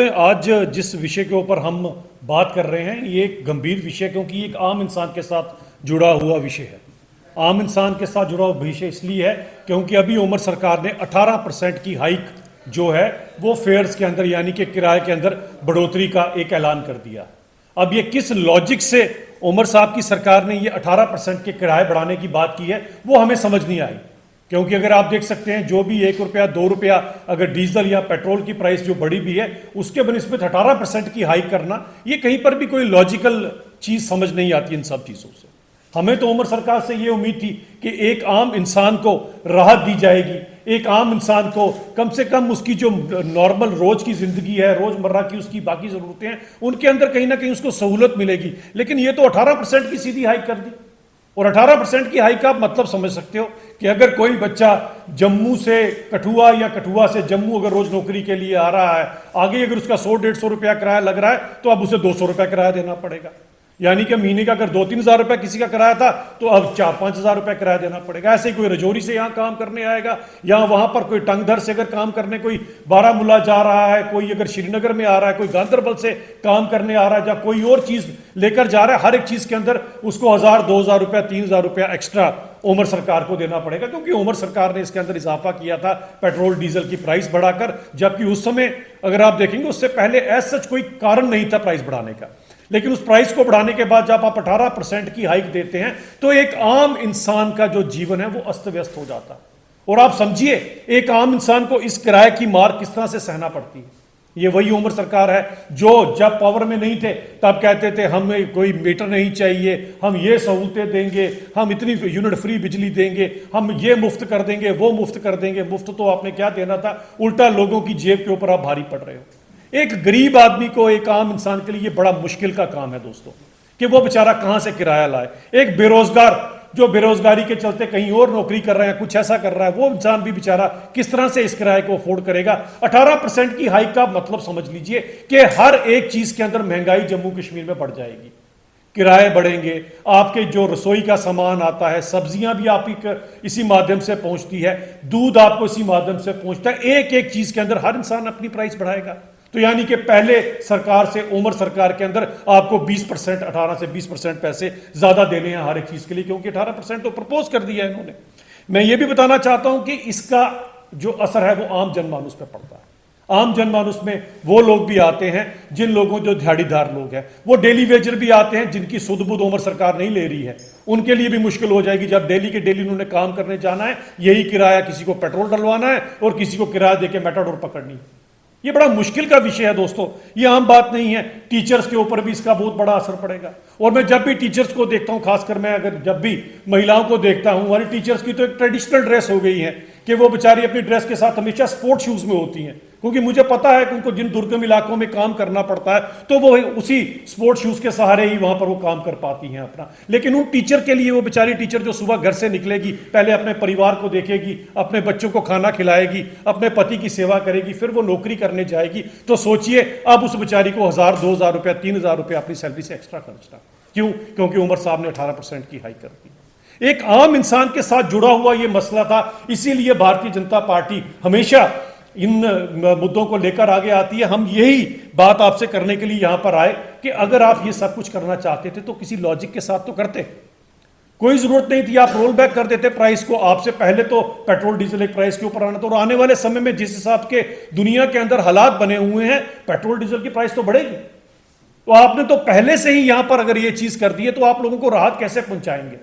आज जिस विषय के ऊपर हम बात कर रहे हैं ये एक गंभीर विषय, क्योंकि एक आम इंसान के साथ जुड़ा हुआ विषय है। आम इंसान के साथ जुड़ा हुआ विषय इसलिए है क्योंकि अभी उमर सरकार ने 18% की हाइक जो है वो फेयर्स के अंदर यानी कि किराए के अंदर बढ़ोतरी का एक ऐलान कर दिया। अब ये किस लॉजिक से उमर साहब की सरकार ने ये 18% के किराए बढ़ाने की बात की है वो हमें समझ नहीं आई, क्योंकि अगर आप देख सकते हैं जो भी 1 रुपया 2 रुपया अगर डीजल या पेट्रोल की प्राइस जो बढ़ी भी है उसके बनिस्बत 18% की हाइक करना ये कहीं पर भी कोई लॉजिकल चीज समझ नहीं आती इन सब चीजों से। हमें तो उमर सरकार से ये उम्मीद थी कि एक आम इंसान को राहत दी जाएगी, एक आम इंसान को कम से कम उसकी जो नॉर्मल रोज की जिंदगी है, रोजमर्रा की उसकी बाकी जरूरतें हैं उनके अंदर कहीं ना कहीं उसको सहूलत मिलेगी। लेकिन ये तो 18% की सीधी हाइक कर दी। और 18% की हाइक का आप मतलब समझ सकते हो कि अगर कोई बच्चा जम्मू से कठुआ या कठुआ से जम्मू अगर रोज नौकरी के लिए आ रहा है, आगे अगर उसका 100-150 रुपया किराया लग रहा है तो अब उसे 200 रुपया किराया देना पड़ेगा। यानी कि महीने का अगर 2-3 हज़ार रुपया किसी का किराया था तो अब 4-5 हज़ार रुपया किराया देना पड़ेगा। ऐसे ही कोई रजौरी से यहाँ काम करने आएगा या वहां पर कोई टंगधर से अगर काम करने कोई बारामूला जा रहा है, कोई अगर श्रीनगर में आ रहा है, कोई गांधरबल से काम करने आ रहा है या कोई और चीज लेकर जा रहा है, हर एक चीज के अंदर उसको 1000-2000 रुपया 3000 रुपया एक्स्ट्रा उमर सरकार को देना पड़ेगा, क्योंकि उमर सरकार ने इसके अंदर इजाफा किया था पेट्रोल डीजल की प्राइस बढ़ाकर। जबकि उस समय अगर आप देखेंगे उससे पहले एज सच कोई कारण नहीं था प्राइस बढ़ाने का, लेकिन उस प्राइस को बढ़ाने के बाद जब आप 18% की हाइक देते हैं तो एक आम इंसान का जो जीवन है वो अस्त व्यस्त हो जाता है। और आप समझिए एक आम इंसान को इस किराए की मार किस तरह से सहना पड़ती है। ये वही उमर सरकार है जो जब पावर में नहीं थे तब कहते थे हमें कोई मीटर नहीं चाहिए, हम ये सहूलतें देंगे, हम इतनी यूनिट फ्री बिजली देंगे, हम ये मुफ्त कर देंगे, वो मुफ्त कर देंगे। मुफ्त तो आपने क्या देना था, उल्टा लोगों की जेब के ऊपर आप भारी पड़ रहे हो। एक गरीब आदमी को, एक आम इंसान के लिए बड़ा मुश्किल का काम है दोस्तों कि वो बेचारा कहां से किराया लाए। एक बेरोजगार जो बेरोजगारी के चलते कहीं और नौकरी कर रहे हैं, कुछ ऐसा कर रहा है, वो इंसान भी बेचारा किस तरह से इस किराए को अफोर्ड करेगा। 18% की हाइक का मतलब समझ लीजिए कि हर एक चीज के अंदर महंगाई जम्मू कश्मीर में बढ़ जाएगी, किराए बढ़ेंगे, आपके जो रसोई का सामान आता है, सब्जियां भी आप इसी माध्यम से पहुंचती है, दूध आपको इसी माध्यम से पहुंचता है। एक एक चीज के अंदर हर इंसान अपनी प्राइस बढ़ाएगा। तो यानी कि पहले सरकार से उमर सरकार के अंदर आपको 20%, 18 से 20% पैसे ज्यादा देने हैं हर एक चीज के लिए, क्योंकि 18% तो प्रपोज कर दिया है इन्होंने। मैं ये भी बताना चाहता हूं कि इसका जो असर है वो आम जनमानुस पे पड़ता है। आम जनमानुस में वो लोग भी आते हैं जिन लोगों जो दिहाड़ीदार लोग हैं, वो डेली वेजर भी आते हैं जिनकी सुध बुध उमर सरकार नहीं ले रही है। उनके लिए भी मुश्किल हो जाएगी जब डेली के डेली उन्होंने काम करने जाना है, यही किराया किसी को पेट्रोल डलवाना है और किसी को किराया देके मेटाडोर पकड़नी है। ये बड़ा मुश्किल का विषय है दोस्तों, ये आम बात नहीं है। टीचर्स के ऊपर भी इसका बहुत बड़ा असर पड़ेगा। और मैं जब भी टीचर्स को देखता हूं, खासकर मैं अगर जब भी महिलाओं को देखता हूं, हमारी टीचर्स की तो एक ट्रेडिशनल ड्रेस हो गई है कि वो बेचारी अपनी ड्रेस के साथ हमेशा स्पोर्ट शूज में होती हैं, क्योंकि मुझे पता है कि उनको जिन दुर्गम इलाकों में काम करना पड़ता है तो वो उसी स्पोर्ट शूज के सहारे ही वहां पर वो काम कर पाती हैं अपना। लेकिन उन टीचर के लिए, वो बेचारी टीचर जो सुबह घर से निकलेगी, पहले अपने परिवार को देखेगी, अपने बच्चों को खाना खिलाएगी, अपने पति की सेवा करेगी, फिर वो नौकरी करने जाएगी, तो सोचिए अब उस बेचारी को 1000-2000 रुपया 3000 रुपया अपनी सैलरी से एक्स्ट्रा खर्चना। क्यों? क्योंकि उमर साहब ने 18% की हाइक कर दी। एक आम इंसान के साथ जुड़ा हुआ यह मसला था, इसीलिए भारतीय जनता पार्टी हमेशा इन मुद्दों को लेकर आगे आती है। हम यही बात आपसे करने के लिए यहां पर आए कि अगर आप ये सब कुछ करना चाहते थे तो किसी लॉजिक के साथ तो करते। कोई जरूरत नहीं थी आप रोल बैक कर देते प्राइस को। आपसे पहले तो पेट्रोल डीजल एक प्राइस के ऊपर आना था, और आने वाले समय में जिस हिसाब के दुनिया के अंदर हालात बने हुए हैं, पेट्रोल डीजल की प्राइस तो बढ़ेगी। तो आपने तो पहले से ही यहां पर अगर ये चीज कर दी है तो आप लोगों को राहत कैसे पहुंचाएंगे?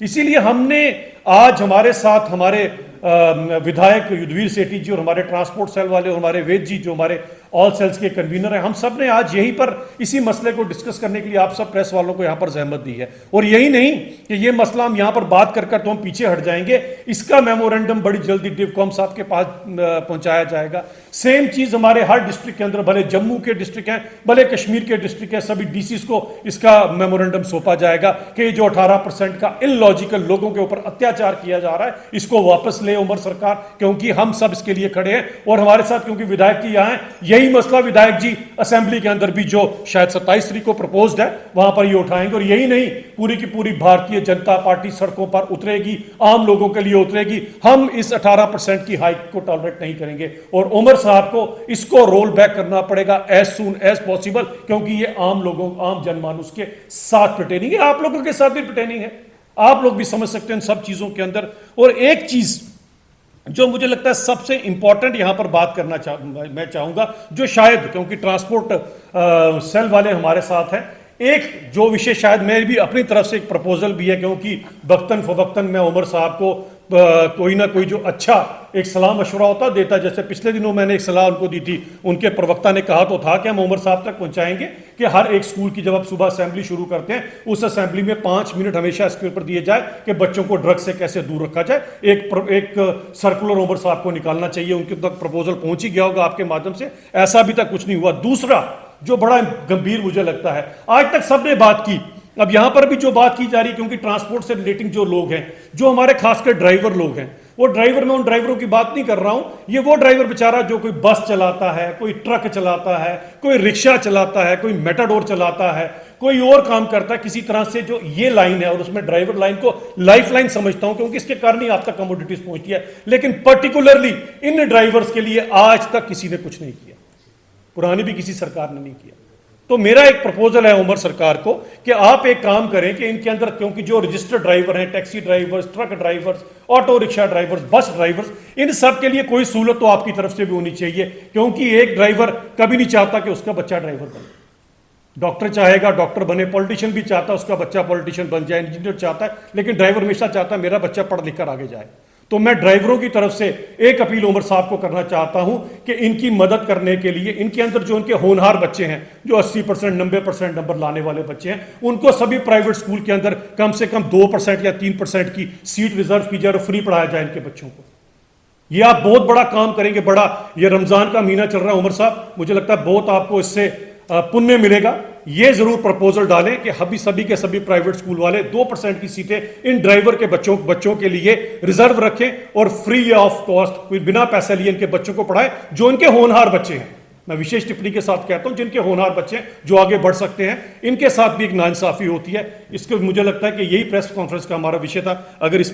इसीलिए हमने आज हमारे साथ हमारे विधायक युद्धवीर सेठी जी और हमारे ट्रांसपोर्ट सेल वाले और हमारे वेद जी जो हमारे ऑल सेल्स के कन्वीनर हैं, हम सब ने आज यहीं पर इसी मसले को डिस्कस करने के लिए आप सब प्रेस वालों को यहां पर जहमत दी है। और यही नहीं कि ये मसला हम यहां पर बात कर तो हम पीछे हट जाएंगे, इसका मेमोरेंडम बड़ी जल्दी डिवकॉम साहब के पास पहुंचाया जाएगा। सेम चीज हमारे हर डिस्ट्रिक्ट के अंदर, भले जम्मू के डिस्ट्रिक्ट हैं, भले कश्मीर के डिस्ट्रिक्ट है, सभी डीसी को इसका मेमोरेंडम सौंपा जाएगा कि जो 18% का इलॉजिकल लोगों के ऊपर अत्याचार किया जा रहा है इसको वापस ले उमर सरकार, क्योंकि हम सब इसके लिए खड़े हैं। और हमारे साथ क्योंकि विधायक की यहां है, यही यही मसला विधायक जी असेंबली के अंदर भी जो शायद 27 तारीख को प्रपोज्ड है वहां पर ये उठाएंगे। और यही नहीं, पूरी की पूरी भारतीय जनता पार्टी सड़कों पर उतरेगी, आम लोगों के लिए उतरेगी। हम इस 18% की हाइक को टॉलरेट नहीं करेंगे और उमर साहब को इसको रोल बैक करना पड़ेगा एज सून एज पॉसिबल, क्योंकि ये आम लोगों, आम जनमानुस के साथ पिटेनिंग है, आप लोगों के साथ भी पिटेनिंग है। आप लोग भी समझ सकते हैं इन सब चीजों के अंदर। और एक चीज जो मुझे लगता है सबसे इंपॉर्टेंट यहां पर बात करना मैं चाहूंगा, जो शायद क्योंकि ट्रांसपोर्ट सेल वाले हमारे साथ हैं, एक जो विषय शायद मेरी भी अपनी तरफ से एक प्रपोजल भी है, क्योंकि वक्तन फवक्तन मैं उमर साहब को कोई ना कोई जो अच्छा एक सलाह मशवरा होता देता, जैसे पिछले दिनों मैंने एक सलाह उनको दी थी, उनके प्रवक्ता ने कहा तो था कि हम उमर साहब तक पहुंचाएंगे कि हर एक स्कूल की जब आप सुबह असेंबली शुरू करते हैं उस असेंबली में 5 मिनट हमेशा इसके ऊपर दिए जाए कि बच्चों को ड्रग्स से कैसे दूर रखा जाए। एक सर्कुलर उमर साहब को निकालना चाहिए, उनके तक प्रपोजल पहुंच ही गया होगा आपके माध्यम से, ऐसा अभी तक कुछ नहीं हुआ। दूसरा जो बड़ा गंभीर मुझे लगता है, आज तक सबने बात की, अब यहां पर भी जो बात की जा रही है, क्योंकि ट्रांसपोर्ट से रिलेटिंग जो लोग हैं, जो हमारे खासकर ड्राइवर लोग हैं, वो ड्राइवर, मैं उन ड्राइवरों की बात नहीं कर रहा हूं, ये वो ड्राइवर बेचारा जो कोई बस चलाता है, कोई ट्रक चलाता है, कोई रिक्शा चलाता है, कोई मेटाडोर चलाता है, कोई और काम करता है किसी तरह से, जो ये लाइन है, और उसमें ड्राइवर लाइन को लाइफ लाइन समझता हूं, क्योंकि इसके कारण ही आप तक कमोडिटीज पहुंचती है। लेकिन पर्टिकुलरली इन ड्राइवर्स के लिए आज तक किसी ने कुछ नहीं किया, पुरानी भी किसी सरकार ने नहीं किया। तो मेरा एक प्रपोजल है उमर सरकार को कि आप एक काम करें कि इनके अंदर, क्योंकि जो रजिस्टर्ड ड्राइवर हैं, taxi drivers, truck drivers, auto rickshaw drivers, bus drivers, इन सब के लिए कोई सहूलत तो आपकी तरफ से भी होनी चाहिए, क्योंकि एक ड्राइवर कभी नहीं चाहता कि उसका बच्चा ड्राइवर बने। डॉक्टर चाहेगा डॉक्टर बने, पॉलिटिशियन भी चाहता है उसका बच्चा पॉलिटिशियन बन जाए, इंजीनियर चाहता है, लेकिन ड्राइवर हमेशा चाहता है मेरा बच्चा पढ़ लिख कर आगे जाए। तो मैं ड्राइवरों की तरफ से एक अपील उमर साहब को करना चाहता हूं कि इनकी मदद करने के लिए, इनके अंदर जो उनके होनहार बच्चे हैं, जो 80% 90% नंबर लाने वाले बच्चे हैं, उनको सभी प्राइवेट स्कूल के अंदर कम से कम 2% या 3% की सीट रिजर्व की जाए और फ्री पढ़ाया जाए इनके बच्चों को। ये आप बहुत बड़ा काम करेंगे, बड़ा, ये रमजान का महीना चल रहा है उमर साहब, मुझे लगता है बहुत आपको इससे पुण्य मिलेगा। ये जरूर प्रपोजल डालें कि हम सभी के सभी प्राइवेट स्कूल वाले 2% की सीटें इन ड्राइवर के बच्चों के लिए रिजर्व रखें और फ्री ऑफ कॉस्ट, कोई बिना पैसे लिए इनके बच्चों को पढ़ाएं, जो इनके होनहार बच्चे हैं। मैं विशेष टिप्पणी के साथ कहता हूं, जिनके होनहार बच्चे हैं, जो आगे बढ़ सकते हैं, इनके साथ भी एक नाइंसाफी होती है। इसको मुझे लगता है कि यही प्रेस कॉन्फ्रेंस का हमारा विषय था। अगर इस